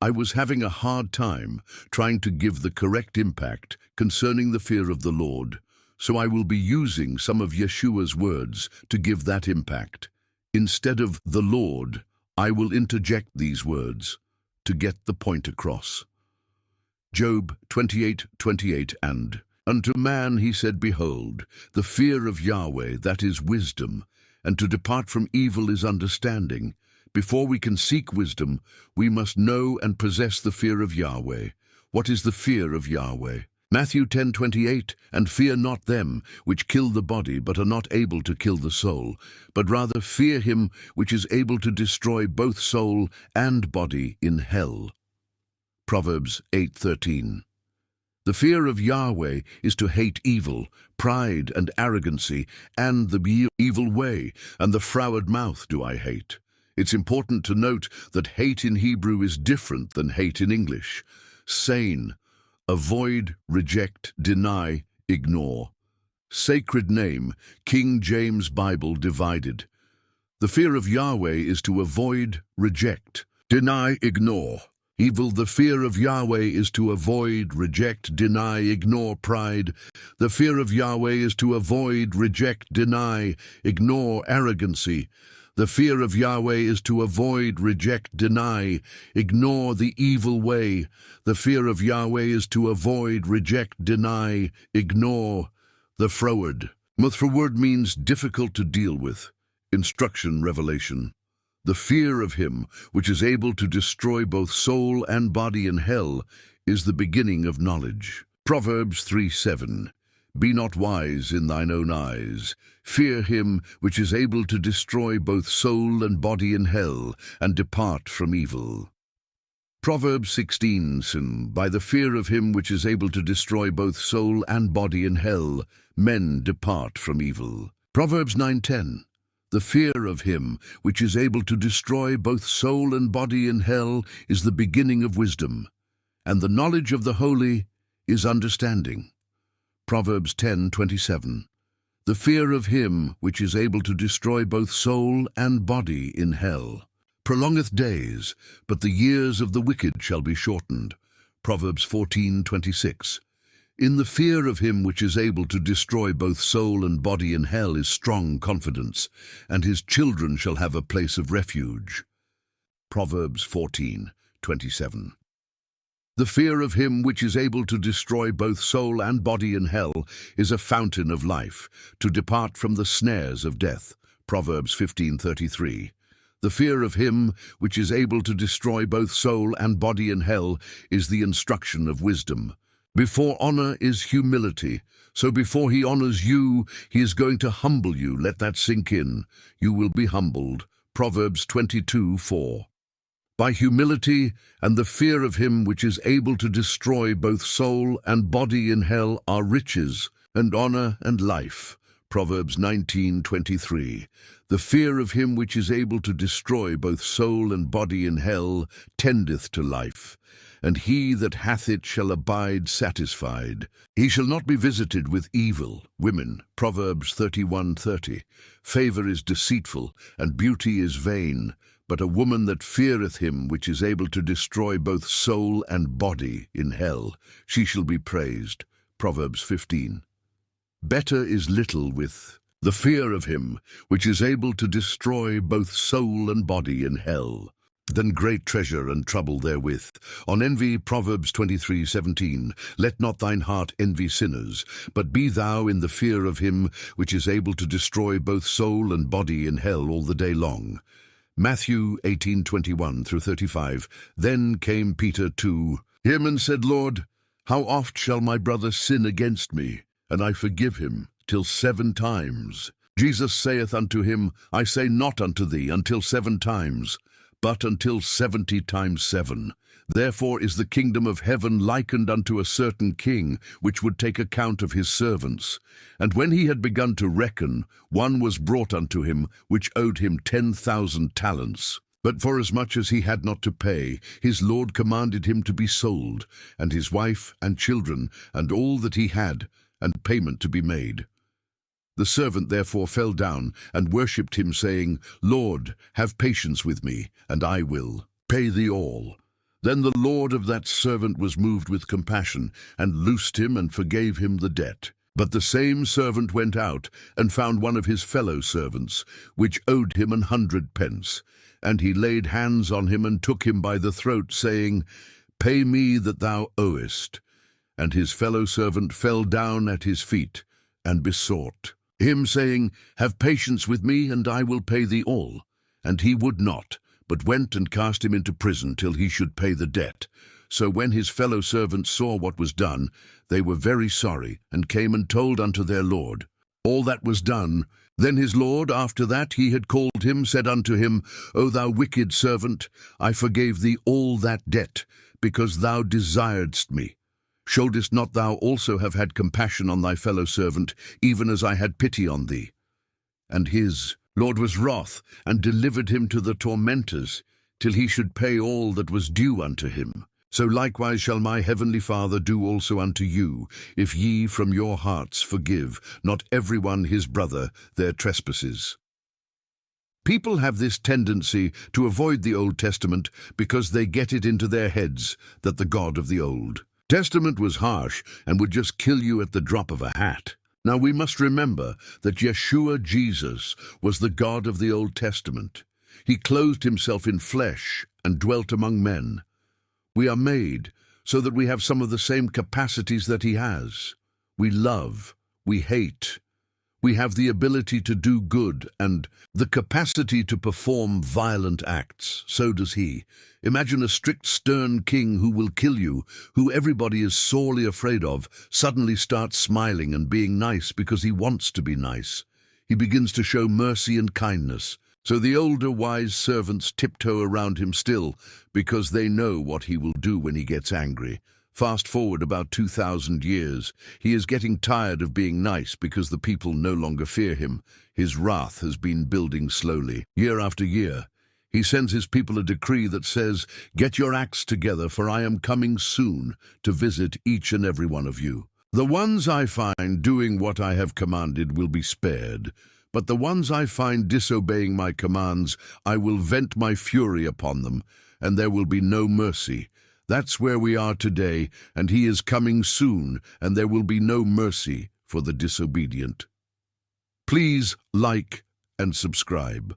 I was having a hard time trying to give the correct impact concerning the fear of the Lord, so I will be using some of Yeshua's words to give that impact. Instead of the Lord, I will interject these words to get the point across. Job 28:28, and unto man he said, Behold, the fear of Yahweh, that is wisdom, and to depart from evil is understanding. Before we can seek wisdom, we must know and possess the fear of Yahweh. What is the fear of Yahweh? Matthew 10:28, and fear not them which kill the body, but are not able to kill the soul, but rather fear him which is able to destroy both soul and body in hell. Proverbs 8:13. The fear of Yahweh is to hate evil, pride and arrogancy, and the evil way, and the froward mouth do I hate. It's important to note that hate in Hebrew is different than hate in English. Sane, avoid, reject, deny, ignore. Sacred name, King James Bible divided. The fear of Yahweh is to avoid, reject, deny, ignore. Evil, the fear of Yahweh is to avoid, reject, deny, ignore pride. The fear of Yahweh is to avoid, reject, deny, ignore arrogancy. The fear of Yahweh is to avoid, reject, deny, ignore the evil way. The fear of Yahweh is to avoid, reject, deny, ignore the froward. Froward means difficult to deal with. Instruction, revelation. The fear of him which is able to destroy both soul and body in hell is the beginning of knowledge. Proverbs 3:7. Be not wise in thine own eyes. Fear him which is able to destroy both soul and body in hell, and depart from evil. Proverbs 16:7. By the fear of him which is able to destroy both soul and body in hell, men depart from evil. Proverbs 9:10. The fear of him which is able to destroy both soul and body in hell is the beginning of wisdom, and the knowledge of the holy is understanding. Proverbs 10:27. The fear of him which is able to destroy both soul and body in hell prolongeth days, but the years of the wicked shall be shortened. Proverbs 14:26. In the fear of him which is able to destroy both soul and body in hell is strong confidence, and his children shall have a place of refuge. Proverbs 14:27. The fear of him which is able to destroy both soul and body in hell is a fountain of life, to depart from the snares of death. Proverbs 15:33. The fear of him which is able to destroy both soul and body in hell is the instruction of wisdom. Before honor is humility, so before he honors you, he is going to humble you. Let that sink in. You will be humbled. Proverbs 22:4. By humility and the fear of him which is able to destroy both soul and body in hell are riches and honor and life. Proverbs 19:23. The fear of him which is able to destroy both soul and body in hell tendeth to life, and he that hath it shall abide satisfied. He shall not be visited with evil. Women. Proverbs 31:30. Favor is deceitful, and beauty is vain, but a woman that feareth him which is able to destroy both soul and body in hell, she shall be praised. Proverbs 15. Better is little with the fear of him which is able to destroy both soul and body in hell, than great treasure and trouble therewith. On envy, Proverbs 23:17. Let not thine heart envy sinners, but be thou in the fear of him which is able to destroy both soul and body in hell all the day long. Matthew 18:21-35. Then came Peter to him and said, Lord, how oft shall my brother sin against me, and I forgive him? Till 7 times. Jesus saith unto him, I say not unto thee until 7 times, but until 70 times 7. Therefore is the kingdom of heaven likened unto a certain king, which would take account of his servants. And when he had begun to reckon, one was brought unto him, which owed him 10,000 talents. But forasmuch as he had not to pay, his lord commanded him to be sold, and his wife and children, and all that he had, and payment to be made. The servant therefore fell down and worshipped him, saying, Lord, have patience with me, and I will pay thee all. Then the lord of that servant was moved with compassion, and loosed him and forgave him the debt. But the same servant went out, and found one of his fellow servants, which owed him 100 pence. And he laid hands on him, and took him by the throat, saying, Pay me that thou owest. And his fellow servant fell down at his feet, and besought him, saying, Have patience with me, and I will pay thee all. And he would not, but went and cast him into prison till he should pay the debt. So when his fellow servants saw what was done, they were very sorry, and came and told unto their lord all that was done. Then his lord, after that he had called him, said unto him, O thou wicked servant, I forgave thee all that debt, because thou desiredst me. Shouldest not thou also have had compassion on thy fellow servant, even as I had pity on thee? And his lord was wroth, and delivered him to the tormentors, till he should pay all that was due unto him. So likewise shall my heavenly Father do also unto you, if ye from your hearts forgive not every one his brother their trespasses. People have this tendency to avoid the Old Testament because they get it into their heads that the God of the Old Testament was harsh and would just kill you at the drop of a hat. Now we must remember that Yeshua Jesus was the God of the Old Testament. He clothed himself in flesh and dwelt among men. We are made so that we have some of the same capacities that he has. We love, we hate, we have the ability to do good and the capacity to perform violent acts. So does he. Imagine a strict, stern king who will kill you, who everybody is sorely afraid of, suddenly starts smiling and being nice because he wants to be nice. He begins to show mercy and kindness. So the older wise servants tiptoe around him still, because they know what he will do when he gets angry. Fast forward about 2,000 years. He is getting tired of being nice because the people no longer fear him. His wrath has been building slowly. Year after year, he sends his people a decree that says, Get your acts together, for I am coming soon to visit each and every one of you. The ones I find doing what I have commanded will be spared, but the ones I find disobeying my commands, I will vent my fury upon them, and there will be no mercy. That's where we are today, and he is coming soon, and there will be no mercy for the disobedient. Please like and subscribe.